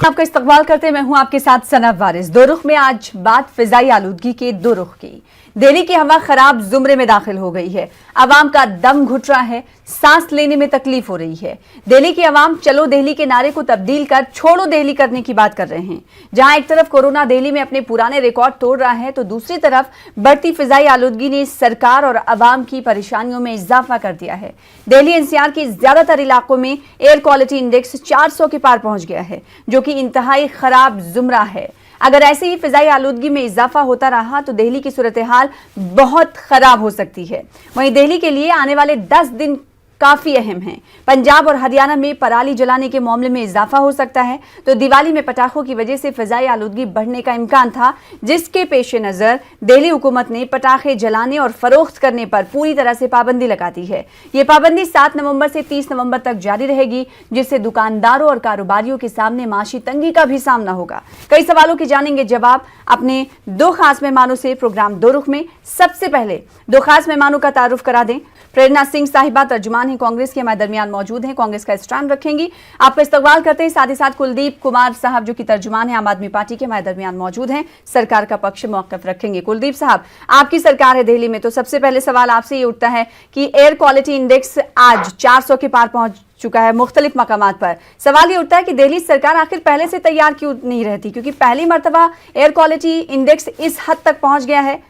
आपका इस्तकबाल करते मैं हूं आपके साथ सना वारिस। दो रुख में आज बात फिजाई आलूदगी के दो रुख की। दिल्ली की हवा खराब जुमरे में दाखिल हो गई है। अवाम का दम घुट रहा है, सांस लेने में तकलीफ हो रही है। दिल्ली की अवाम चलो दिल्ली के नारे को तब्दील कर छोड़ो दिल्ली करने की बात कर रहे हैं। जहां एक तरफ कोरोना दिल्ली में अपने पुराने रिकॉर्ड तोड़ रहा है, तो दूसरी तरफ बढ़ती फिजाई आलूदगी ने सरकार और अवाम की परेशानियों में इजाफा कर दिया है। दिल्ली एनसीआर के ज्यादातर इलाकों में एयर क्वालिटी इंडेक्स 400 के पार पहुंच गया है, जो कि इंतहाई खराब जुमरा है। अगर ऐसे ही फिजाई आलूदगी में इजाफा होता रहा तो दिल्ली की सूरत हाल बहुत खराब हो सकती है। वहीं दिल्ली के लिए आने वाले 10 दिन काफी अहम हैं। पंजाब और हरियाणा में पराली जलाने के मामले में इजाफा हो सकता है, तो दिवाली में पटाखों की वजह से फिजाई आलूदगी बढ़ने का इम्कान था, जिसके पेश नजर दिल्ली हुकूमत ने पटाखे जलाने और फरोख्त करने पर पूरी तरह से पाबंदी लगा दी है। ये पाबंदी 7 नवंबर से 30 नवंबर तक जारी रहेगी, जिससे दुकानदारों और कारोबारियों के सामने माशी तंगी का भी सामना होगा। कई सवालों के जानेंगे जवाब अपने दो खास मेहमानों से प्रोग्राम दो रुख में। सबसे पहले दो खास मेहमानों का तारुफ करा दें। प्रेरणा सिंह साहिबा तर्जुमान हैं कांग्रेस के, हमारे दरमियान मौजूद हैं, कांग्रेस का स्टैंड रखेंगी। आपका इस्तकबाल करते हैं। साथ ही साथ कुलदीप कुमार साहब जो कि तर्जुमान हैं आम आदमी पार्टी के, हमारे दरमियान मौजूद हैं, सरकार का पक्ष मौक़िफ़ रखेंगे। कुलदीप साहब, आपकी सरकार है दिल्ली में, तो सबसे पहले सवाल आपसे ये उठता है कि एयर क्वालिटी इंडेक्स आज 400 के पार पहुंच चुका है मुख्तलिफ मकामात पर। सवाल ये उठता है कि दिल्ली सरकार आखिर पहले से तैयार क्यों नहीं रहती, क्योंकि पहली मरतबा एयर क्वालिटी इंडेक्स इस हद तक पहुंच गया है,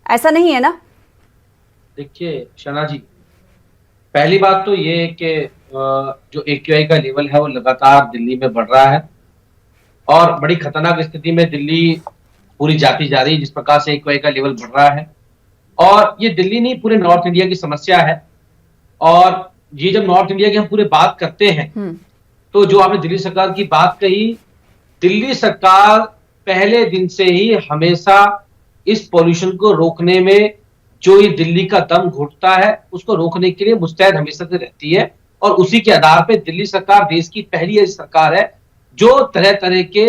ऐसा नहीं है ना? देखिए शना जी, पहली बात तो ये है कि जो AQI का लेवल है वो लगातार दिल्ली में बढ़ रहा है और बड़ी खतरनाक स्थिति में दिल्ली पूरी जाती जा रही है, जिस प्रकार से AQI का लेवल बढ़ रहा है। और ये दिल्ली नहीं, पूरे नॉर्थ इंडिया की समस्या है। और ये जब नॉर्थ इंडिया की हम पूरे बात करते हैं, तो जो आपने दिल्ली सरकार की बात कही, दिल्ली सरकार पहले दिन से ही हमेशा इस पॉल्यूशन को रोकने में, जो ये दिल्ली का दम घुटता है उसको रोकने के लिए मुस्तैद हमेशा से रहती है। और उसी के आधार पे दिल्ली सरकार देश की पहली ऐसी सरकार है जो तरह तरह के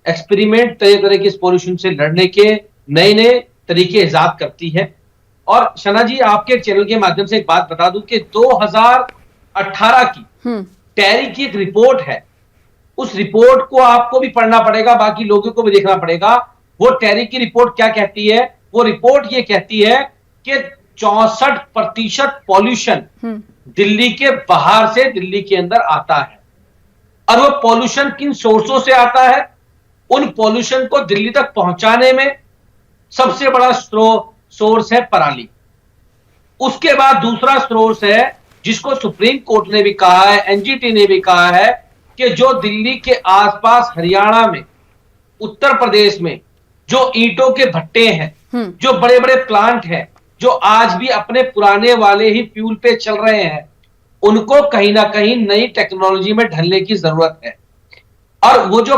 एक्सपेरिमेंट, तरह तरह के इस पॉल्यूशन से लड़ने के नए नए तरीके इजाद करती है। और शना जी, आपके चैनल के माध्यम से एक बात बता दूं कि 2018 की टेरी की एक रिपोर्ट है, उस रिपोर्ट को आपको भी पढ़ना पड़ेगा, बाकी लोगों को भी देखना पड़ेगा। वो टेरी की रिपोर्ट क्या कहती है? वो रिपोर्ट ये कहती है कि 64% पॉल्यूशन दिल्ली के बाहर से दिल्ली के अंदर आता है। और वो पॉल्यूशन किन सोर्सों से आता है? उन पॉल्यूशन को दिल्ली तक पहुंचाने में सबसे बड़ा सोर्स है पराली। उसके बाद दूसरा सोर्स है, जिसको सुप्रीम कोर्ट ने भी कहा है, एनजीटी ने भी कहा है, कि जो दिल्ली के आसपास हरियाणा में, उत्तर प्रदेश में जो ईंटों के भट्टे हैं, जो बड़े बड़े प्लांट हैं, जो आज भी अपने पुराने वाले ही फ्यूल पे चल रहे हैं, उनको कहीं ना कहीं नई टेक्नोलॉजी में ढलने की जरूरत है। और वो जो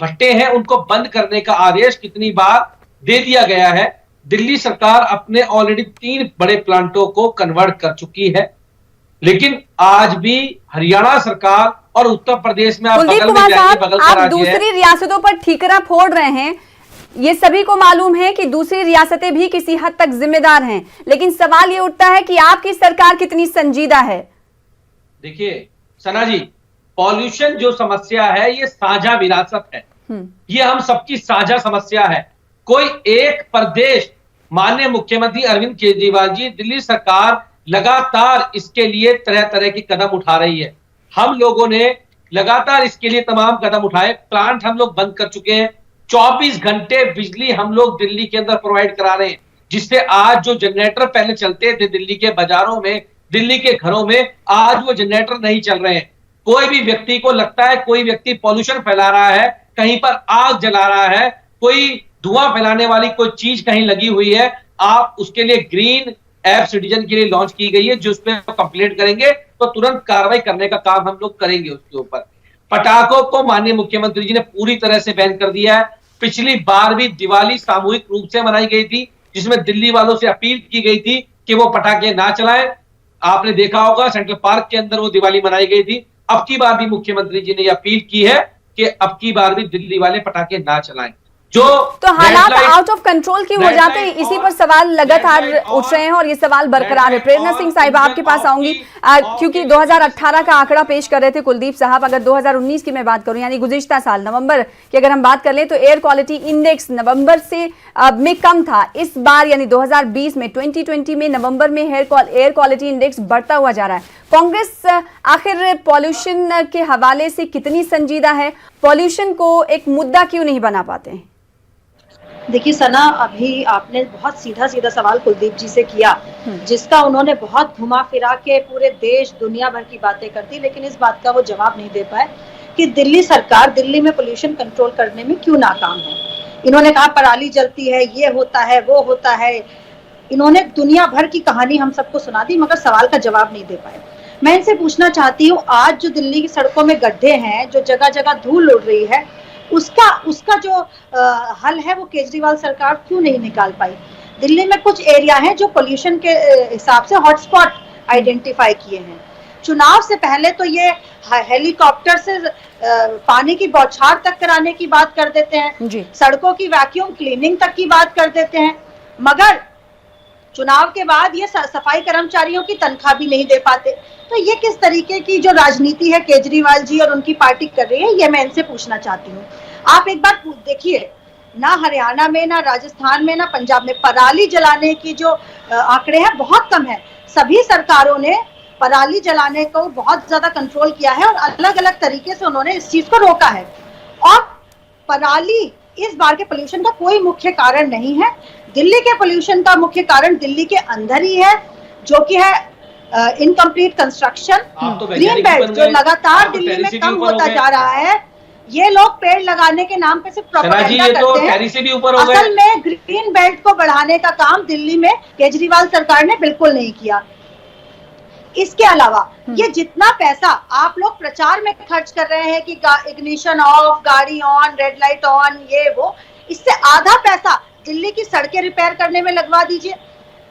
भट्टे हैं उनको बंद करने का आदेश कितनी बार दे दिया गया है। दिल्ली सरकार अपने ऑलरेडी 3 बड़े प्लांटों को कन्वर्ट कर चुकी है, लेकिन आज भी हरियाणा सरकार और उत्तर प्रदेश में आप बगल में जाइए, बगल का राज्य है, दूसरी रियासतों पर ठीकरा फोड़ रहे हैं। ये सभी को मालूम है कि दूसरी रियासतें भी किसी हद तक जिम्मेदार हैं, लेकिन सवाल ये उठता है कि आपकी सरकार कितनी संजीदा है। देखिए सना जी, पॉल्यूशन जो समस्या है ये साझा विरासत है, ये हम सबकी साझा समस्या है। कोई एक प्रदेश, माननीय मुख्यमंत्री अरविंद केजरीवाल जी, दिल्ली सरकार लगातार इसके लिए तरह तरह के कदम उठा रही है। हम लोगों ने लगातार इसके लिए तमाम कदम उठाए, प्लांट हम लोग बंद कर चुके हैं, 24 घंटे बिजली हम लोग दिल्ली के अंदर प्रोवाइड करा रहे हैं, जिससे आज जो जनरेटर पहले चलते थे दिल्ली के बाजारों में, दिल्ली के घरों में, आज वो जनरेटर नहीं चल रहे हैं। कोई भी व्यक्ति को लगता है कोई व्यक्ति पॉल्यूशन फैला रहा है, कहीं पर आग जला रहा है, कोई धुआं फैलाने वाली कोई चीज कहीं लगी हुई है, आप उसके लिए ग्रीन ऐप सिटीजन के लिए लॉन्च की गई है, जो उस पर कंप्लेंट करेंगे तो तुरंत कार्रवाई करने का काम हम लोग करेंगे उसके ऊपर। पटाखों को माननीय मुख्यमंत्री जी ने पूरी तरह से बैन कर दिया है। पिछली बार भी दिवाली सामूहिक रूप से मनाई गई थी, जिसमें दिल्ली वालों से अपील की गई थी कि वो पटाखे ना चलाएं। आपने देखा होगा सेंट्रल पार्क के अंदर वो दिवाली मनाई गई थी। अब की बार भी मुख्यमंत्री जी ने अपील की है कि अब की बार भी दिल्ली वाले पटाखे ना चलाएं। जो तो हालात red light- out of control क्यों हो red जाते हैं, light इसी और- पर सवाल लगातार red light उठ रहे हैं और ये सवाल बरकरार है। red light प्रेरणा और सिंह साहिबा आपके इंजन पास ऑफ आऊंगी, की- क्योंकि 2018 का आंकड़ा पेश कर रहे थे कुलदीप साहब। अगर 2019 की मैं बात करूं, यानी गुज़िश्ता साल नवंबर की अगर हम बात कर लें, तो एयर क्वालिटी इंडेक्स नवंबर से में कम था। इस बार यानी 2020 में 2020 में नवंबर में एयर क्वालिटी इंडेक्स बढ़ता हुआ जा रहा है। कांग्रेस आखिर पॉल्यूशन के हवाले से कितनी संजीदा है? पॉल्यूशन को एक मुद्दा क्यों नहीं बना पाते हैं? देखिए सना, अभी आपने बहुत सीधा सीधा सवाल कुलदीप जी से किया, जिसका उन्होंने बहुत घुमा फिरा के पूरे देश दुनिया भर की बातें कर दी, लेकिन इस बात का वो जवाब नहीं दे पाए कि दिल्ली सरकार दिल्ली में पोल्यूशन कंट्रोल करने में क्यों नाकाम है। इन्होंने कहा पराली जलती है, ये होता है, वो होता है। इन्होंने दुनिया भर की कहानी हम सबको सुना दी, मगर सवाल का जवाब नहीं दे पाए। मैं इनसे पूछना चाहती हूँ, आज जो दिल्ली की सड़कों में गड्ढे हैं, जो जगह जगह धूल उड़ रही है, उसका जो हल है वो केजरीवाल सरकार क्यों नहीं निकाल पाई। दिल्ली में कुछ एरिया हैं जो पोल्यूशन के हिसाब से हॉटस्पॉट आइडेंटिफाई किए हैं। चुनाव से पहले तो ये हेलीकॉप्टर से पानी की बौछार तक कराने की बात कर देते हैं, सड़कों की वैक्यूम क्लीनिंग तक की बात कर देते हैं, मगर चुनाव के बाद ये सफाई कर्मचारियों की तनख्वाह भी नहीं दे पाते। तो ये किस तरीके की जो राजनीति है केजरीवाल जी और उनकी पार्टी कर रही है, ये मैं इनसे पूछना चाहती हूँ। आप एक बार देखिए, ना हरियाणा में, ना राजस्थान में, ना पंजाब में पराली जलाने की जो आंकड़े हैं बहुत कम है। सभी सरकारों ने पराली जलाने को बहुत ज्यादा कंट्रोल किया है और अलग अलग तरीके से उन्होंने इस चीज को रोका है। और पराली इस बार के पोल्यूशन का कोई मुख्य कारण नहीं है। दिल्ली के पोल्यूशन का मुख्य कारण दिल्ली के अंदर ही है, जो कि है इनकम्प्लीट कंस्ट्रक्शन, ग्रीन बेल्ट जो लगातार दिल्ली में कम होता जा रहा है। ये लोग पेड़ लगाने के नाम पे सिर्फ प्रोपेगेंडा करते हैं। असल में ग्रीन बेल्ट को बढ़ाने का काम दिल्ली में केजरीवाल सरकार ने बिल्कुल नहीं किया। इसके अलावा ये जितना पैसा आप लोग प्रचार में खर्च कर रहे हैं कि इग्निशन ऑफ, गाड़ी ऑन, रेड लाइट ऑन, ये वो, इससे आधा पैसा दिल्ली की सड़कें रिपेयर करने में लगवा दीजिए।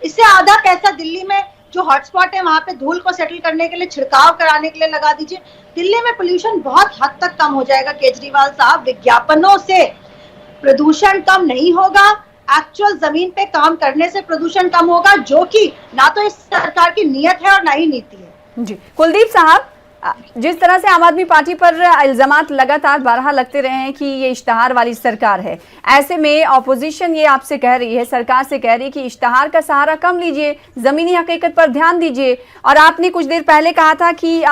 इससे आधा पैसा दिल्ली में जो हॉटस्पॉट है वहां पे धूल को सेटल करने के लिए, छिड़काव कराने के लिए लगा दीजिए। दिल्ली में पोल्यूशन बहुत हद तक कम हो जाएगा केजरीवाल साहब। विज्ञापनों से प्रदूषण कम नहीं होगा, एक्चुअल जमीन पे काम करने से प्रदूषण कम होगा, जो कि ना तो इस सरकार की नीयत है और ना ही नीति है। जी कुलदीप साहब, जिस तरह से आम आदमी पार्टी पर इल्जामात लगातार बारहा लगते रहे हैं कि ये इश्तहार वाली सरकार है, ऐसे में ऑपोजिशन ये आपसे कह रही है, सरकार से कह रही है कि इश्तहार का सहारा कम लीजिए, जमीनी हकीकत पर ध्यान दीजिए। और आपने कुछ देर पहले कहा था कि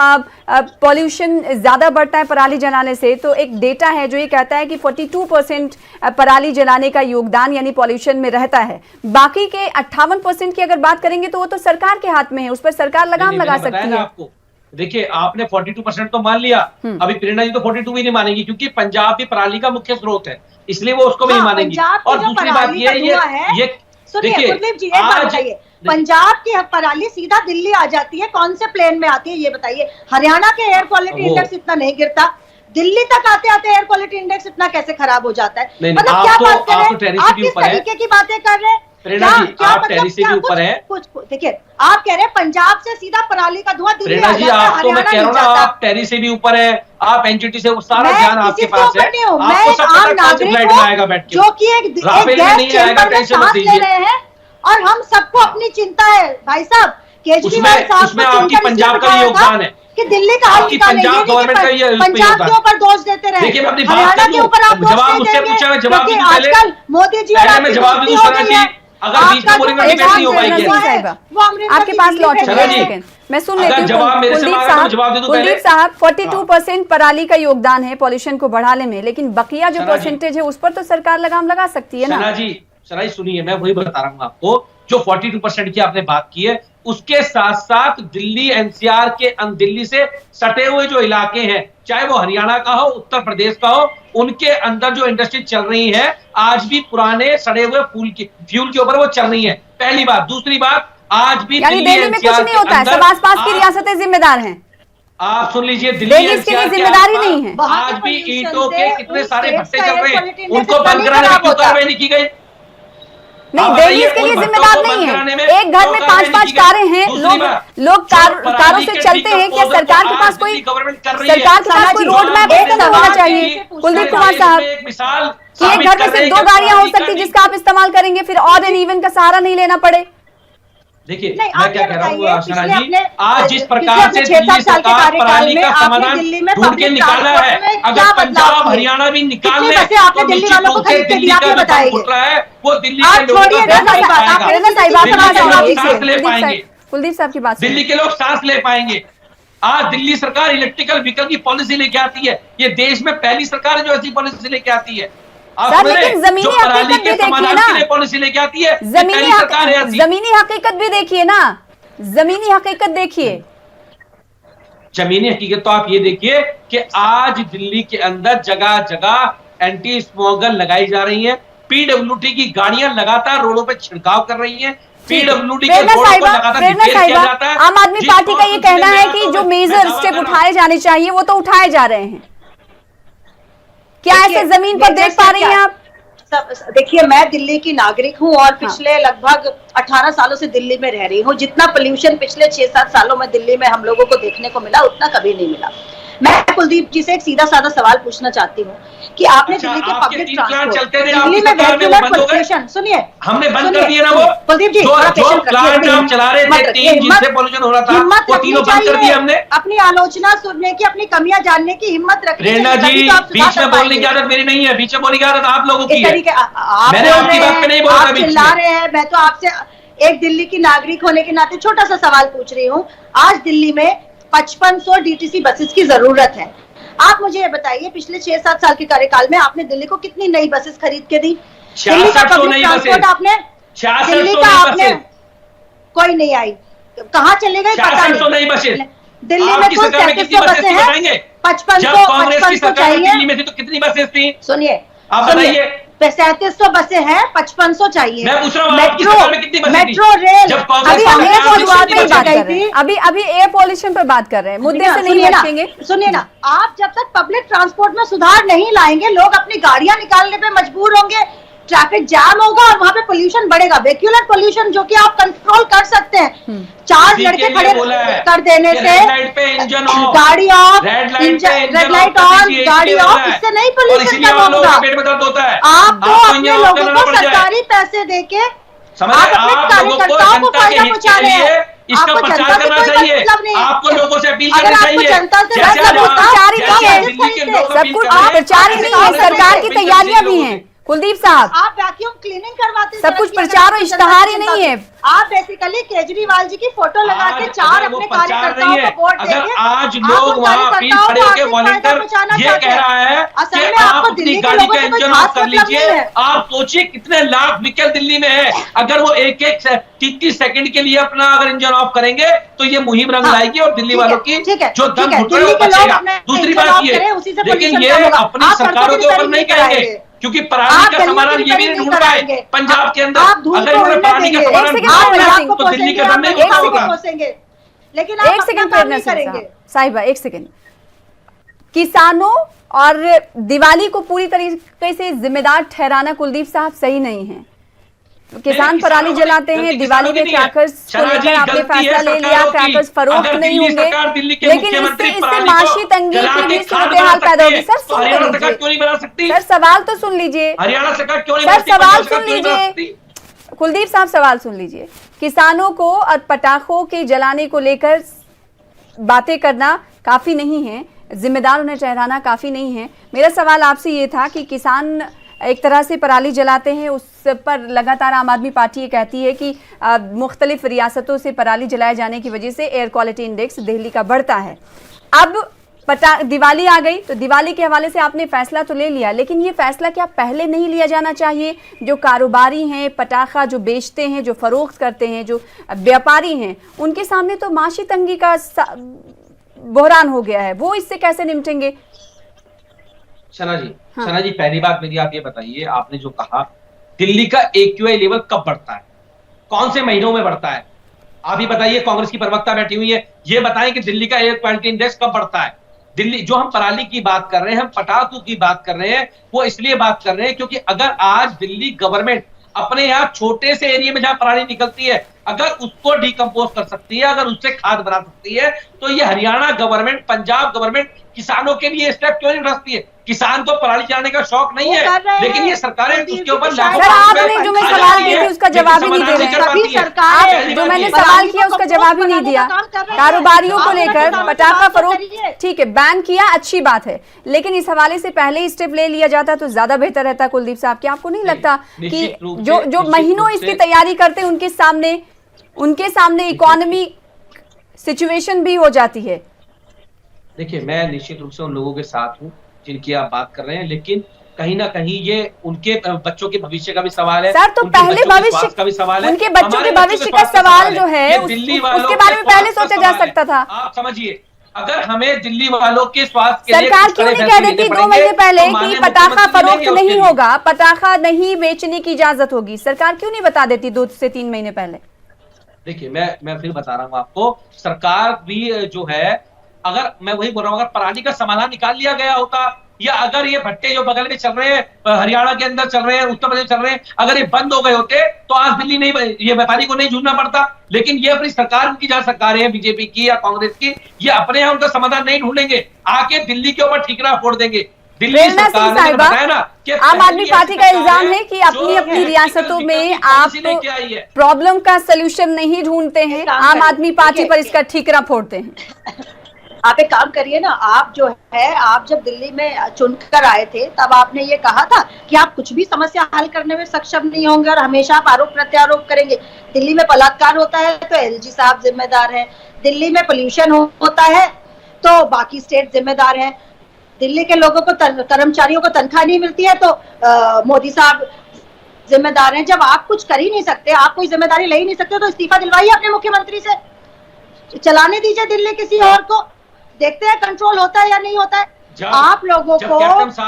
पॉल्यूशन ज्यादा बढ़ता है पराली जलाने से, तो एक डेटा है जो ये कहता है कि 42% पराली जलाने का योगदान यानी पॉल्यूशन में रहता है। बाकी के 58% की अगर बात करेंगे तो वो तो सरकार के हाथ में है, उस पर सरकार लगाम लगा सकती है। देखिए, आपने 42% तो मान लिया, अभी प्रेरणा जी तो 42 भी नहीं मानेंगी, क्योंकि पंजाब भी पराली का मुख्य स्रोत है, इसलिए वो उसको भी नहीं मानेंगी। और दूसरी बात ये देखिए, आज पंजाब की पराली सीधा दिल्ली आ जाती है, कौन से प्लेन में आती है ये बताइए। हरियाणा के एयर क्वालिटी इंडेक्स इतना नहीं गिरता, दिल्ली तक आते आते एयर क्वालिटी इंडेक्स इतना कैसे खराब हो जाता है। मतलब क्या बात कर रहे हैं आप, किस तरीके की बातें कर रहे हैं। आप टेरिस से भी ऊपर है। कुछ देखिए, आप कह रहे हैं पंजाब से सीधा पराली का धुआं दिल्ली आ जाता है, तो मैं कह रहा हूं ना, आप टेरिस से भी ऊपर है, आप एनजीटी से सारा ज्ञान आपके पास है। मैं एक आम नागरिक हूं जो कि एक गैस चैम्बर में सांस ले रहे हैं, और हम सबको अपनी चिंता है भाई साहब। केजरीवाल साहब को आपकी पंजाब का योगदान है कि दिल्ली का हल निकालेंगे, पंजाब के ऊपर दोष देते रहे, हरियाणा के ऊपर आप दोष नहीं देंगे, क्योंकि आजकल मोदी जी और आपकी दोस्ती हो गई है। अगर बीच में बोलेंगे नहीं हो पाएगी। आपके पास लौट मैं सुन लेती हूँ। कुलदीप साहब, 42% पराली का योगदान है पॉल्यूशन को बढ़ाने में, लेकिन बकिया जो परसेंटेज है उस पर तो सरकार लगाम लगा सकती है ना। सना जी सुनिए, मैं वही बता रहा हूँ आपको, जो 42% की आपने बात की है, उसके साथ साथ दिल्ली एनसीआर के दिल्ली से सटे हुए जो इलाके हैं, चाहे वो हरियाणा का हो, उत्तर प्रदेश का हो, उनके अंदर जो इंडस्ट्री चल रही है आज भी पुराने सड़े हुए फ्यूल के ऊपर वो चल रही है। पहली बात। दूसरी बात, आज भी दिल्ली में कुछ नहीं होता है, सब आसपास की रियासतें जिम्मेदार हैं। आप सुन लीजिए, दिल्ली इसके लिए जिम्मेदारी नहीं है। आज भी ईंटों के कितने सारे भट्टे चल रहे हैं, उनको बंद कराने की क्यों कार्रवाई नहीं की गई? नहीं, दिल्ली इसके लिए जिम्मेदार नहीं है। एक घर में 5-5 कारें हैं, लोग कारों से चलते हैं। क्या सरकार के पास कोई रोड मैप होना चाहिए कुलदीप कुमार साहब, कि एक घर में सिर्फ 2 गाड़ियां हो सकती जिसका आप इस्तेमाल करेंगे, फिर ऑड एंड इवन का सहारा नहीं लेना पड़े? देखिए मैं क्या कह रहा हूँ सना जी, आज जिस प्रकार से दिल्ली सरकार पराली का समाधान ढूंढ के निकाला है, अगर पंजाब हरियाणा भी निकाल ले तो निश्चित रूप से दिल्ली का जो दम घुट रहा है वो दिल्ली के लोगों सांस ले पाएंगे। कुलदीप साहब की बात, दिल्ली के लोग सांस ले पाएंगे। आज दिल्ली सरकार इलेक्ट्रिकल व्हीकल की पॉलिसी लेके आती है, ये देश में पहली सरकार है जो ऐसी पॉलिसी लेके आती है। सर, लेकिन जमीनी हकीकत भी देखिए ना, पॉलिसी लेके आती है, जमीनी हकीकत भी देखिए ना, जमीनी हकीकत देखिए। जमीनी हकीकत तो आप ये देखिए कि आज दिल्ली के अंदर जगह जगह एंटी स्मोगल लगाई जा रही है। पीडब्ल्यूडी की गाड़ियां लगातार रोडों पे छिड़काव कर रही हैं। पीडब्ल्यूडी के रोडों को लगातार रिपेयर किया जाता है। आम आदमी पार्टी का ये कहना है कि जो मेजर स्टेप उठाए जाने चाहिए वो तो उठाए जा रहे हैं। क्या ऐसे जमीन पर देख पा रही हैं आप? देखिए, मैं दिल्ली की नागरिक हूं और पिछले लगभग 18 सालों से दिल्ली में रह रही हूं। जितना पोल्यूशन पिछले 6-7 सालों में दिल्ली में हम लोगों को देखने को मिला उतना कभी नहीं मिला। मैं कुलदीप जी से एक सीधा साधा सवाल पूछना चाहती हूँ कि आपने दिल्ली के पब्लिक ट्रांसपोर्ट, दिल्ली में वेहिकुलर पोल्यूशन, सुनिए, हमने बंद कर दिया ना वो कुलदीप जी, जो प्लांट आप चला रहे थे, 3 जिनसे पोल्यूशन हो रहा था वो तीनों बंद कर दिए हमने। अपनी आलोचना सुनने की, अपनी कमियां जानने की हिम्मत रखनी। रेणा जी, बीच में बोलने की आदत मेरी नहीं है, बीच में बोलने की आदत आप लोगों की है। मैंने आपकी बात पे नहीं बोला, आप चिल्ला रहे हैं। मैं तो आपसे एक दिल्ली की नागरिक होने के नाते छोटा सा सवाल पूछ रही हूँ। आज दिल्ली में 5500 डीटीसी बसेस की जरूरत है। आप मुझे ये बताइए, पिछले 6-7 साल के कार्यकाल में आपने दिल्ली को कितनी नई बसेस खरीद के दी? दिल्ली का पब्लिक ट्रांसपोर्ट आपने, दिल्ली का आपने कोई नहीं आई, कहाँ चले गए पता नहीं। दिल्ली में कुल 3700 बसें हैं, 5500 चाहिए। दिल्ली में थी तो कितनी बसेस थी? सुनिए, आप बताइए। 3700 बसें हैं, 5500 चाहिए। मैं पूछ रहा हूं आपकी सरकार में कितनी बसें थी? मेट्रो रेल, जब अभी एयर पॉल्यूशन पर बात कर रहे हैं, मुद्दे से नहीं हटेंगे। सुनिए ना, आप जब तक पब्लिक ट्रांसपोर्ट में सुधार नहीं लाएंगे, लोग अपनी गाड़ियां निकालने पे मजबूर होंगे, ट्रैफिक जाम होगा और वहां पे पोल्यूशन बढ़ेगा। वेहिकुलर पोल्यूशन जो कि आप कंट्रोल कर सकते हैं, 4 लड़के खड़े कर देने से, गाड़ी ऑफ, रेड लाइट ऑन, गाड़ी ऑफ, इससे नहीं पोल्यूशन कम होगा। आपको अपने लोगों को सरकारी पैसे देके आप अपने कार्यकर्ताओं को फायदा पहुंचा रहे हैं। इसका प्रचार करना चाहिए, आपको लोगों से अपील करनी चाहिए। जनता से सब कुछ प्रचार ही नहीं है, सरकार की तैयारियां भी हैं कुलदीप साहब। आप वैक्यूम क्लीनिंग करवाते हैं, सब कुछ प्रचार और इश्तेहार ही नहीं है। आप बेसिकली केजरीवाल जी की फोटो लगा के 4 अपने कार्यकर्ताओं को वोट देंगे। अगर आज लोग वहाँ अपील खड़े होकर वॉलंटियर ये कह रहा है कि आप अपनी गाड़ी का इंजन ऑफ कर लीजिए, आप सोचिए कितने लाख व्हीकल दिल्ली में है। अगर वो एक 30 सेकंड के लिए अपना अगर इंजन ऑफ करेंगे तो ये मुहिम रंग लाएगी और दिल्ली वालों की जो दम घुट रहा है वो बचेगा। दूसरी बात ये, लेकिन ये अपनी सरकारों के ऊपर नहीं कहेंगे, क्योंकि पराली का समाधान ये भी नहीं ढूंढ पाए पंजाब के अंदर। अगर उन्होंने पराली का समाधान तो दिल्ली का दम नहीं होगा। लेकिन एक सेकंड साहिबा, एक सेकंड। किसानों और दिवाली को पूरी तरीके से जिम्मेदार ठहराना कुलदीप साहब सही नहीं है। किसान पराली जलाते हैं, दिवाली में क्रैकर्स को लेकर आपने फैसला ले लिया, क्रैकर्स फरोख्त नहीं होंगे, लेकिन इससे माशी तंगी की भी सूरत हाल पैदा होगी। सर सुन लीजिए, सर सवाल तो सुन लीजिए, हरियाणा सरकार क्यों नहीं, सर सवाल सुन लीजिए, कुलदीप साहब सवाल सुन लीजिए। किसानों को और पटाखों के जलाने को लेकर बातें करना काफी नहीं है, जिम्मेदार उन्हें ठहराना काफी नहीं है। मेरा सवाल आपसे ये था कि किसान एक तरह से पराली जलाते हैं, उस पर लगातार आम आदमी पार्टी ये कहती है कि मुख्तलिफ रियासतों से पराली जलाए जाने की वजह से एयर क्वालिटी इंडेक्स दिल्ली का बढ़ता है। अब दिवाली आ गई तो दिवाली के हवाले से आपने फैसला तो ले लिया, लेकिन ये फैसला क्या पहले नहीं लिया जाना चाहिए? जो कारोबारी हैं, पटाखा जो बेचते हैं, जो फरोख्त करते हैं, जो व्यापारी हैं, उनके सामने तो माशी तंगी का बहरान हो गया है, वो इससे कैसे निपटेंगे? सना जी, हाँ। सना जी, पहली बात मेरी आप ये बताइए, आपने जो कहा दिल्ली का AQI लेवल कब बढ़ता है, कौन से महीनों में बढ़ता है? आप ही बताइए, कांग्रेस की प्रवक्ता बैठी हुई है, ये बताएं कि दिल्ली का एयर क्वालिटी इंडेक्स कब बढ़ता है? दिल्ली, जो हम पराली की बात कर रहे हैं, हम पटाखों की बात कर रहे हैं, वो इसलिए बात कर रहे हैं क्योंकि अगर आज दिल्ली गवर्नमेंट अपने यहाँ छोटे से एरिया में जहां पराली निकलती है, अगर उसको डिकम्पोज कर सकती है, अगर उससे खाद बना सकती है, तो ये हरियाणा गवर्नमेंट, पंजाब गवर्नमेंट किसानों के लिए स्टेप क्यों नहीं उठाती है? किसान को पराली चलाने का शौक नहीं है, लेकिन ये सरकारें उसके ऊपर सर, आपने जो मैं सवाल की थी उसका जवाब ही नहीं दे रहे हैं। आप जो मैंने सवाल किया उसका जवाब ही नहीं दिया। कारोबारियों को लेकर पटाखा फरोख्त ठीक है बैन किया, अच्छी बात है, लेकिन इस हवाले से पहले ही स्टेप ले लिया जाता तो ज्यादा बेहतर रहता। कुलदीप साहब, क्या आपको नहीं लगता कि जो महीनों इसकी तैयारी करते हैं उनके सामने इकोनॉमी सिचुएशन भी हो जाती है? देखिए, मैं निश्चित रूप से उन लोगों के साथ हूँ जिनकी आप बात कर रहे हैं, लेकिन कहीं ना कहीं ये उनके बच्चों के भविष्य का भी सवाल है। सर, तो पहले भविष्य का भी सवाल है, उनके बच्चों के भविष्य का सवाल जो है उसके बारे में पहले सोचा जा सकता था। आप समझिए, अगर हमें दिल्ली वालों के स्वास्थ्य के लिए सरकार क्यों नहीं कह देती 2 महीने पहले कि पटाखा फरोख्त नहीं होगा, पटाखा नहीं बेचने की इजाजत होगी? सरकार क्यों नहीं बता देती 2 से 3 महीने पहले? देखिए, मैं फिर बता रहा हूँ आपको, सरकार भी जो है, अगर मैं वही बोल रहा हूँ, अगर पराली का समाधान निकाल लिया गया होता, या अगर ये भट्टे जो बगल में चल रहे हैं, हरियाणा के अंदर चल रहे हैं, उत्तर प्रदेश चल रहे हैं, अगर ये बंद हो गए होते तो आज दिल्ली नहीं, ये व्यापारी को नहीं जूझना पड़ता। लेकिन ये अपनी सरकार, उनकी जहां सरकारें हैं, बीजेपी की या कांग्रेस की, ये अपने यहाँ उनका समाधान नहीं ढूंढेंगे, आके दिल्ली के ऊपर ठीकरा फोड़ देंगे। प्रेरणा सिंह साहिबा, आम आदमी पार्टी का इल्जाम है कि अपनी अपनी रियासतों में आप प्रॉब्लम का सलूशन नहीं ढूंढते हैं, आम आदमी पार्टी पर इसका ठीकरा फोड़ते हैं। आप एक काम करिए ना, आप जो है, आप जब दिल्ली में चुनकर आए थे तब आपने ये कहा था कि आप कुछ भी समस्या हल करने में सक्षम नहीं होंगे और हमेशा आप आरोप प्रत्यारोप करेंगे। दिल्ली में बलात्कार होता है तो एलजी साहब जिम्मेदार है, दिल्ली में पोल्यूशन होता है तो बाकी स्टेट जिम्मेदार है, दिल्ली के लोगों को कर्मचारियों को तनख्वाह नहीं मिलती है तो मोदी साहब जिम्मेदार हैं। जब आप कुछ कर ही नहीं सकते, आप कोई जिम्मेदारी ले ही नहीं सकते, तो इस्तीफा दिलवाइए अपने मुख्यमंत्री से, चलाने दीजिए दिल्ली किसी और को, देखते हैं कंट्रोल होता है या नहीं होता है। आप लोगों को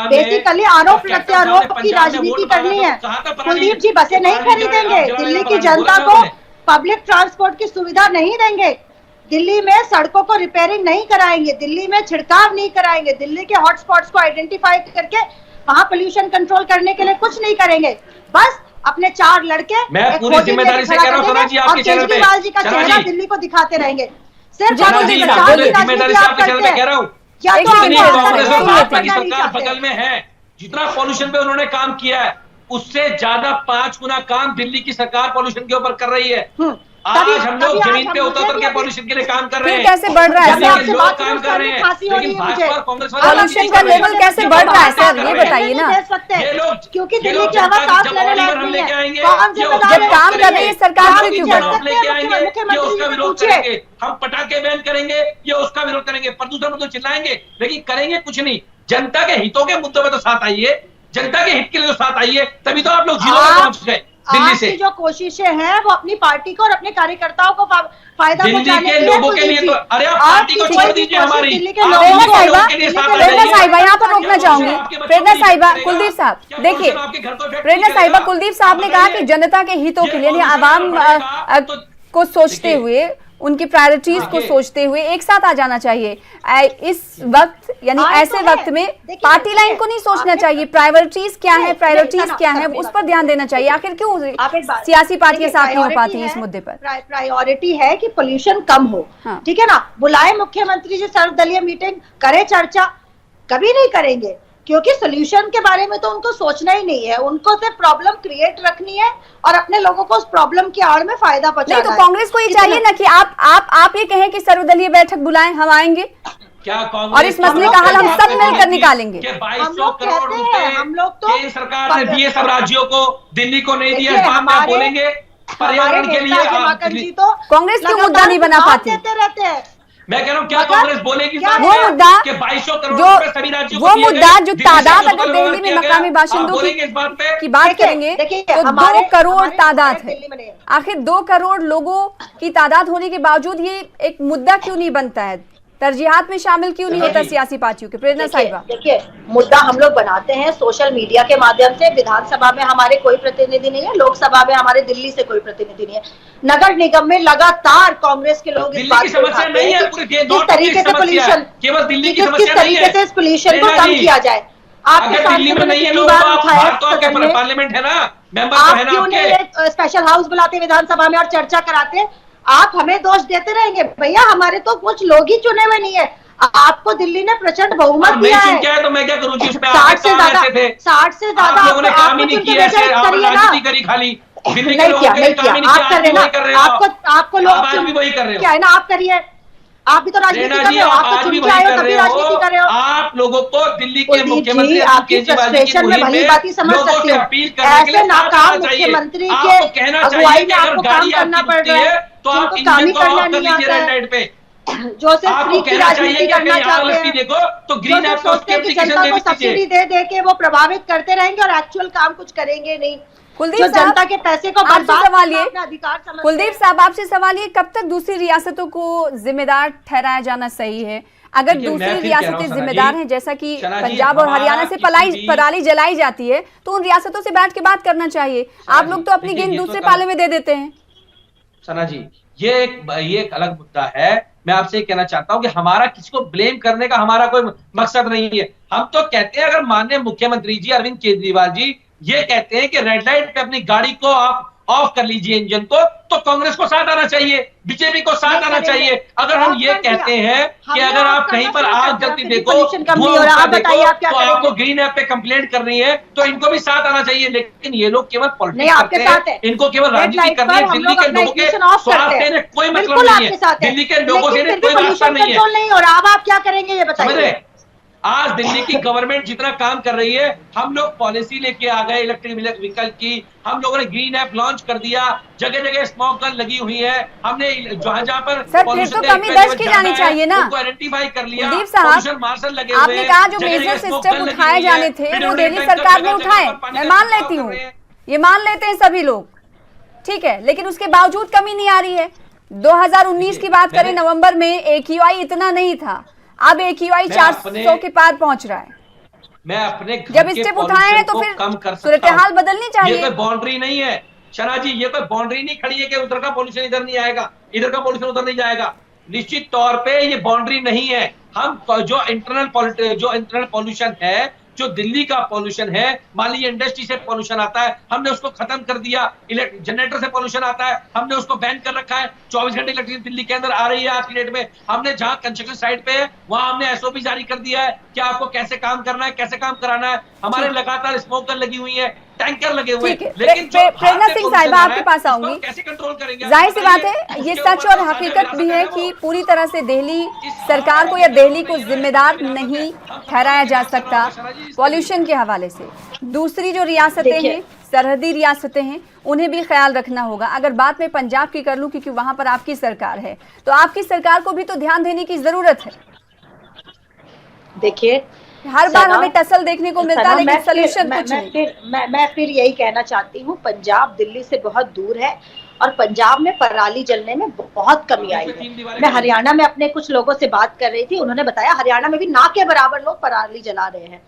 बेसिकली आरोप प्रत्यारोप की राजनीति करनी है। कुलदीप जी बसें नहीं खरीदेंगे, दिल्ली की जनता को पब्लिक ट्रांसपोर्ट की सुविधा नहीं देंगे, दिल्ली में सड़कों को रिपेयरिंग नहीं कराएंगे, दिल्ली में छिड़काव नहीं कराएंगे, दिल्ली के हॉटस्पॉट्स को आइडेंटिफाई करके वहां पोल्यूशन कंट्रोल करने के लिए कुछ नहीं करेंगे। बस अपने 4 लड़के मैं पूरी जिम्मेदारी से कह रहा हूं जी, आपके चैनल पे केजरीवाल जी का चेहरा दिल्ली को दिखाते रहेंगे। सिर्फ जिम्मेदारी से आपके चैनल पे कह रहा हूं, सरकार बगल में है, जितना पॉल्यूशन पे उन्होंने काम किया है उससे ज्यादा 5 गुना काम दिल्ली की सरकार पॉल्यूशन के ऊपर कर रही है। आज हम लोग जमीन पे उतर के पॉल्यूशन के लिए काम कर रहे हैं। कैसे बढ़ रहा है सर? लोग काम कर रहे हैं, लेकिन भाजपा और कांग्रेस पॉल्यूशन का लेवल कैसे बढ़ रहा है सर, ये बताइए ना। ये लोग क्योंकि दिल्ली की हवा सांस लेने लायक नहीं है। जब काम कर रही है सरकार लेके आएंगे, ये उसका विरोध करेंगे, हम पटाखे बैन करेंगे, ये उसका विरोध करेंगे, प्रदूषण मुद्दे चिल्लाएंगे, लेकिन करेंगे कुछ नहीं। जनता के हितों के मुद्दों में तो साथ आइए, जनता के हित के लिए तो साथ आइए, तभी तो आप लोग जीरो में पहुंच गए। दिल्ली से जो कोशिशें हैं वो अपनी पार्टी को और अपने कार्यकर्ताओं को फायदा पहुंचाने के लोगों के लिए तो, अरे आप पार्टी को छोड़ दीजिए हमारी। प्रेरणा साहिबा यहाँ पर रोकना चाहूंगी। प्रेरणा साहिबा, कुलदीप साहब देखिए, प्रेरणा साहिबा, कुलदीप साहब ने कहा कि जनता के हितों के लिए, आवाम को सोचते हुए, उनकी प्रायोरिटीज को सोचते हुए एक साथ आ जाना चाहिए। इस वक्त यानी ऐसे वक्त में पार्टी लाइन को नहीं सोचना चाहिए, प्रायोरिटीज क्या है, उस पर ध्यान देना चाहिए। आखिर क्यों सियासी पार्टियां साथ नहीं हो पाती इस मुद्दे पर? प्रायोरिटी है कि पोल्यूशन कम हो, ठीक है ना। बुलाए मुख्यमंत्री जी, सर्वदलीय मीटिंग करे, चर्चा कभी नहीं करेंगे क्योंकि सोल्यूशन के बारे में तो उनको सोचना ही नहीं है, उनको सिर्फ प्रॉब्लम क्रिएट रखनी है और अपने लोगों को उस प्रॉब्लम की आड़ में फायदा पहुंचाना है। तो कांग्रेस को ये चाहिए ना कि आप ये कहें कि सर्वदलीय बैठक बुलाएं, हम आएंगे क्या और इस मसले का हल हम सब मिलकर निकालेंगे। 2200 करोड़ रुपए केंद्र सरकार ने दिए सब राज्यों को, दिल्ली को नहीं दिया, इस बात में बोलेंगे। पर्यावरण के लिए कांग्रेस क्यों मुद्दा नहीं बना पाती? रहते हैं। मैं कह रहा हूँ क्या कांग्रेस बोलेगी वो मुद्दा, कि 2200 करोड़ रुपए सभी राज्यों को वो दिए मुद्दा गए, जो तादाद अगर दिल्ली में मकामी बाशिंदों की बात करेंगे तो 2 करोड़ तादाद है। आखिर 2 करोड़ लोगों की तादाद होने के बावजूद ये एक मुद्दा क्यों नहीं बनता है, तरजीहात में शामिल क्यों नहीं होता सियासी पार्टियों के? प्रेरणा साहिबा, देखिए, मुद्दा हम लोग बनाते हैं सोशल मीडिया के माध्यम से। विधानसभा में हमारे कोई प्रतिनिधि नहीं है, लोकसभा में हमारे दिल्ली से कोई प्रतिनिधि नहीं है, नगर निगम में लगातार कांग्रेस के लोग इस बात को उठाते हैं किस तरीके से पोल्यूशन, किस तरीके से इस पोल्यूशन को कम किया जाए। आपके अगर दिल्ली में सांसदों ने नहीं है पहली लोग, बार तो आप उठाया बाहर तो आपके सदन में। पार्लियामेंट है ना, मेंबर तो आप है ना क्यों आपके। नहीं स्पेशल हाउस बुलाते विधानसभा में और चर्चा कराते? आप हमें दोष देते रहेंगे? भैया हमारे तो कुछ लोग ही चुने हुए नहीं है, आपको दिल्ली ने प्रचंड बहुमत अब दिया नहीं चुन है। के आए तो मैं क्या करूं जी, उसमें 60 आपके से काम ज्यादा, ऐसे थे, 60 से ज्यादा आप लोगों ने काम आपको ही नहीं चुन के किया, भेजा, ऐसे आपने करिए ना। राजनीति करी खाली, दिल्ली के नहीं लोगों किया, के नहीं लिए काम किया, ही नहीं किया, आप आज कर भी रहे वही ना, कर रहे हो आपको लोग आप आज भी वही कर रहे क्या हो। है ना, आप करिए, आप भी तो राजनीति प्रेरणा कर जी रहे हो, आप आप तो आज चुन भी के वही आए हो कर तब रहे भी हो, राजनीति कर रहे हो। आप लोगों को दिल्ली के कुलदीप मुख्यमंत्री जी, अरविंद आपकी केजरीवाल जी की फ्रस्ट्रेशन में मुहिम भली में बात ही समझ लोगों सकती से हूँ। अपील करने के लिए ऐसे साथ नाकाम आना चाहिए। मुख्यमंत्री के आपको कहना चाहिए अगुवाई कि में अगर आपको गाड़ी काम करना आपकी पड़ रुकती रहा है है, तो आप जिनको काम इंजन ही को करना ऑफ कर नहीं लीजिए आता रेड है, लाइट पे। जो सिर्फ आपको फ्री की कहना चाहिए राजनीति कि करना कहीं आग चाहते लगती हैं, देखो तो जो ग्रीन सिर्फ ऐप पे सोचते उसकी हैं कि एप्लीकेशन जनता दे को दीजिए। सब्सिडी दे दे के वो प्रभावित करते रहेंगे और एक्चुअल काम कुछ करेंगे नहीं। कुलदीप जो साहब, जनता के पैसे को आपसे बर्बाद सवाल करना ये, अपना अधिकार समझते कुलदीप हैं। साहब आपसे सवाल ये, कब तक दूसरी रियासतों को जिम्मेदार ठहराया जाना सही है? अगर देखिए, दूसरी मैं फिर कह रहा हूं रियासतें सना जिम्मेदार जी, हैं, जैसा कि सना जी, पंजाब और हरियाणा हमारा से किसी भी पराली जलाई जाती है, तो उन रियासतों से बैठ के बात करना चाहिए। सना आप जी, लोग तो अपनी देखिए, गेंद ये तो दूसरे कल पाले में दे देते हैं। सना जी, ये एक अलग मुद्दा है। मैं आपसे कहना चाहता हूं कि हमारा किसी को ब्लेम करने का हमारा कोई मकसद नहीं है। हम तो कहते हैं, अगर माननीय मुख्यमंत्री जी अरविंद केजरीवाल जी ये कहते हैं कि रेड लाइट पे अपनी गाड़ी को आप ऑफ कर लीजिए इंजन को, तो कांग्रेस को साथ आना चाहिए, बीजेपी को साथ नहीं आना करेंगे। चाहिए। अगर हम ऑफ ये कर दिया। कहते हैं कि हमने अगर ऑफ आप कहीं करना पर शुरू कर आग दिया, जलती फिर भी देखो, पोल्यूशन कम नहीं धुआं हो रहा। उठता आप बताइए देखो, आप क्या तो करेंगे? आपको ग्रीन ऐप पे कंप्लेंट करनी है, तो इनको भी साथ आना चाहिए। लेकिन ये लोग केवल नहीं, पॉलिटिक्स आपके करते साथ हैं, है। इनको केवल रेड राजनीति लाइट करनी पर है। हम दिल्ली लोग के अपना लोगों के इग्निशन ऑफ स्वास्थ्य करते से हैं, कोई मतलब बिल्कुल नहीं है, आपके साथ है, दिल्ली के लोगों से लेकिन फिर भी कोई वास्ता पोल्यूशन नहीं है। कंट्रोल नहीं हो रहा। अब आप क्या करेंगे ये समझ बताइए? रहे? आज दिल्ली की गवर्नमेंट जितना काम कर रही है, हम लोग पॉलिसी लेके आ गए इलेक्ट्रिक व्हीकल की, हम लोगों ने ग्रीन ऐप लॉन्च कर दिया, जगह जगह स्मोक गन लगी हुई है, हमने जहां जहां पर सर, फिर पॉल्यूशन तो का कमी एक दर्ज लेवल की ज्यादा जानी है, चाहिए ना। उनको आइडेंटिफाई कर लिया, कुलदीप साहब, पॉल्यूशन मार्शल लगे हुए आपने हैं, कहा जो जगह मेजर जगह स्मोक सिस्टम गन लगी उठाए हुई है, जाने थे वो पेट्रोलियम दिल्ली टैंकर सरकार ने जगह जगह उठाए, पर पानी मैं का मान छिड़काव लेती कर हूँ, रहे हैं। ये मान लेते हैं सभी लोग, ठीक है, लेकिन उसके बावजूद कमी नहीं आ रही है। 2019 की बात करें, नवंबर में AQI इतना नहीं था, अब AQI 400 के पार पहुंच रहा है। मैं अपने घर जब के स्टेप उठाए pollution हैं तो को फिर कम कर सकता सूरत हाल हूं। बदलनी ये चाहिए। कोई बाउंड्री नहीं है शना जी, ये कोई बाउंड्री नहीं खड़ी है कि उधर का पॉल्यूशन इधर नहीं आएगा, इधर का पॉल्यूशन उधर नहीं जाएगा। निश्चित तौर पे ये बाउंड्री नहीं है। हम जो इंटरनल पॉल्यूशन है, जो दिल्ली का पॉल्यूशन है, मान लीजिए इंडस्ट्री से पॉल्यूशन आता है, हमने उसको खत्म कर दिया। जनरेटर से पॉल्यूशन आता है, हमने उसको बैन कर रखा है। 24 घंटे इलेक्ट्रिसिटी दिल्ली के अंदर आ रही है आज की डेट में। हमने जहां कंस्ट्रक्शन साइट पे है वहां हमने SOP जारी कर दिया है कि आपको कैसे काम करना है, कैसे काम कराना है। हमारे लगातार स्मोक गन लगी हुई है, टैंकर लगे हुए हैं, लेकिन प्रेरणा सिंह साहिबा आपके पास आऊंगी। कैसे कंट्रोल करेंगे? जाहिर सी बात है, ये सच और हकीकत भी है कि पूरी तरह से दिल्ली सरकार को या दिल्ली को जिम्मेदार नहीं ठहराया जा सकता पॉल्यूशन के हवाले से। दूसरी जो रियासतें हैं, सरहदी रियासतें हैं, उन्हें भी ख्याल रखना होगा। अगर बात मैं पंजाब की कर लूं, क्योंकि वहां पर आपकी सरकार है, तो आपकी सरकार को भी तो ध्यान देने की जरूरत है। देखिए, हर बार हमें टसल देखने को मिलता है, लेकिन सोल्यूशन कुछ नहीं। मैं फिर यही कहना चाहती हूँ, पंजाब दिल्ली से बहुत दूर है और पंजाब में पराली जलने में बहुत कमी आई है। मैं हरियाणा में अपने कुछ लोगों से बात कर रही थी, उन्होंने बताया हरियाणा में भी ना के बराबर लोग पराली जला रहे हैं।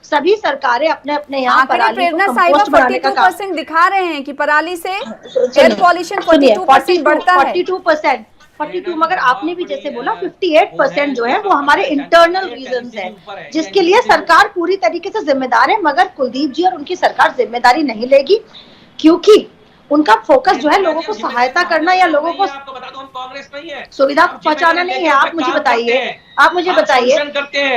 सभी सरकारें अपने अपने यहाँ पराली को कंपोस्ट बनाने का काम 42% दिखा रहे हैं कि पराली से एयर पॉल्यूशन 42% बढ़ता है। 42%, मगर आपने भी जैसे बोला 58% जो है वो हमारे इंटरनल रीजंस हैं, जिसके लिए सरकार पूरी तरीके से जिम्मेदार है। मगर कुलदीप जी और उनकी सरकार जिम्मेदारी नहीं लेगी, क्योंकि उनका फोकस जो है लोगों को सहायता करना या लोगों को सुविधा पहुंचाना नहीं है। आप मुझे बताइए,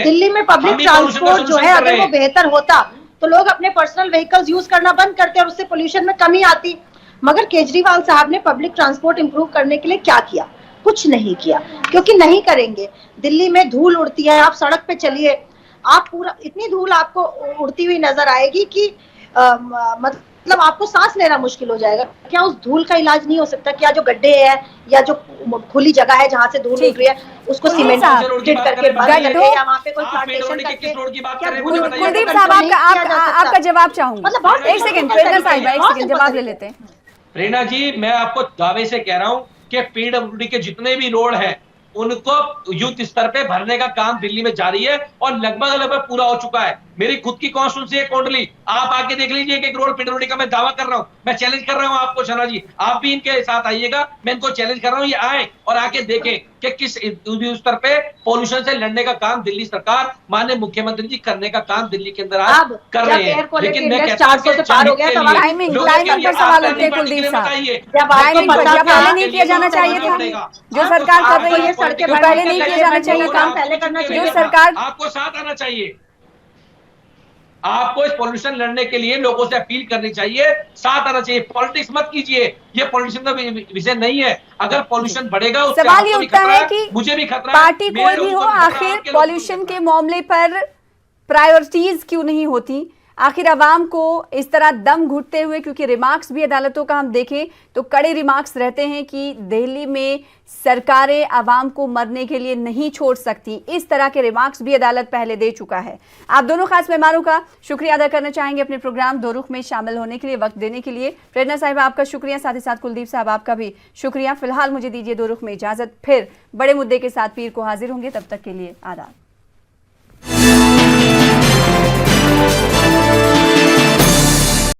दिल्ली में पब्लिक ट्रांसपोर्ट जो है अगर वो बेहतर होता तो लोग अपने पर्सनल व्हीकल्स यूज करना बंद करते और उससे पोल्यूशन में कमी आती। मगर केजरीवाल साहब ने पब्लिक ट्रांसपोर्ट इंप्रूव करने के लिए क्या किया? कुछ नहीं किया, क्योंकि नहीं करेंगे। दिल्ली में धूल उड़ती है, आप सड़क पे चलिए, आप पूरा इतनी धूल आपको उड़ती हुई नजर आएगी कि मतलब आपको सांस लेना मुश्किल हो जाएगा। क्या उस धूल का इलाज नहीं हो सकता? क्या जो गड्ढे हैं या जो खुली जगह है जहाँ से धूल उड़ रही है उसको सीमेंट करके बंद करके या वहाँ पे कोई प्लांटेशन करके, कुलदीप साहब आपका जवाब चाहूंगी। मतलब एक सेकंड, प्रेरणा साहिबा एक सेकंड जवाब ले लेते हैं। प्रेरणा जी, मैं आपको दावे से कह रहा हूँ कि PWD के जितने भी रोड हैं उनको युद्ध स्तर पे भरने का काम दिल्ली में जारी है और लगभग पूरा हो चुका है। मेरी खुद की कॉन्स्टिट्यूंसी है कोंडली, आप आके देख लीजिए 1 करोड़ पिंडरोड़ी का मैं दावा कर रहा हूं, मैं चैलेंज कर रहा हूं आपको शना जी, आप भी इनके साथ आइएगा, मैं इनको चैलेंज कर रहा हूं, ये आए और आके देखें कि किस स्तर पे पॉल्यूशन से लड़ने का काम दिल्ली सरकार माननीय मुख्यमंत्री जी करने का काम दिल्ली के अंदर आज कर रहे हैं। लेकिन मैं कहता हूं 400 से पार हो गया, तो टाइमिंग पर सवाल उठते हैं कुलदीप साहब। जब आपको टाइमिंग पर पता जब था पहले नहीं किया जाना चाहिए था, जो सरकार कर रही है जो पहले नहीं किया जाना चाहिए काम था, पहले करना चाहिए जो था। सरकार आपको साथ आना चाहिए, आपको इस पॉल्यूशन लड़ने के लिए लोगों से अपील करनी चाहिए, साथ आना चाहिए, पॉलिटिक्स मत कीजिए, ये पॉल्यूशन का विषय नहीं है। अगर पॉल्यूशन बढ़ेगा उससे सवाल ये आपको भी उठता खतरा है कि मुझे भी खतरा पार्टी है, कोई मेरे भी लोगों हो, को भी खतरा है, आखिर आपके लोगों को भी पॉल्यूशन खतरा के है। मामले पर प्रायोरिटीज क्यों नहीं होती? आखिर अवाम को इस तरह दम घुटते हुए, क्योंकि रिमार्क्स भी अदालतों का हम देखें तो कड़े रिमार्क्स रहते हैं कि दिल्ली में सरकारें अवाम को मरने के लिए नहीं छोड़ सकती, इस तरह के रिमार्क्स भी अदालत पहले दे चुका है। आप दोनों खास मेहमानों का शुक्रिया अदा करना चाहेंगे अपने प्रोग्राम दो रुख में शामिल होने के लिए, वक्त देने के लिए। प्रेरणा साहिब आपका शुक्रिया, साथ ही साथ कुलदीप साहब आपका भी शुक्रिया। फिलहाल मुझे दीजिए दो रुख में इजाजत, फिर बड़े मुद्दे के साथ पीर को हाजिर होंगे, तब तक के लिए आदाब।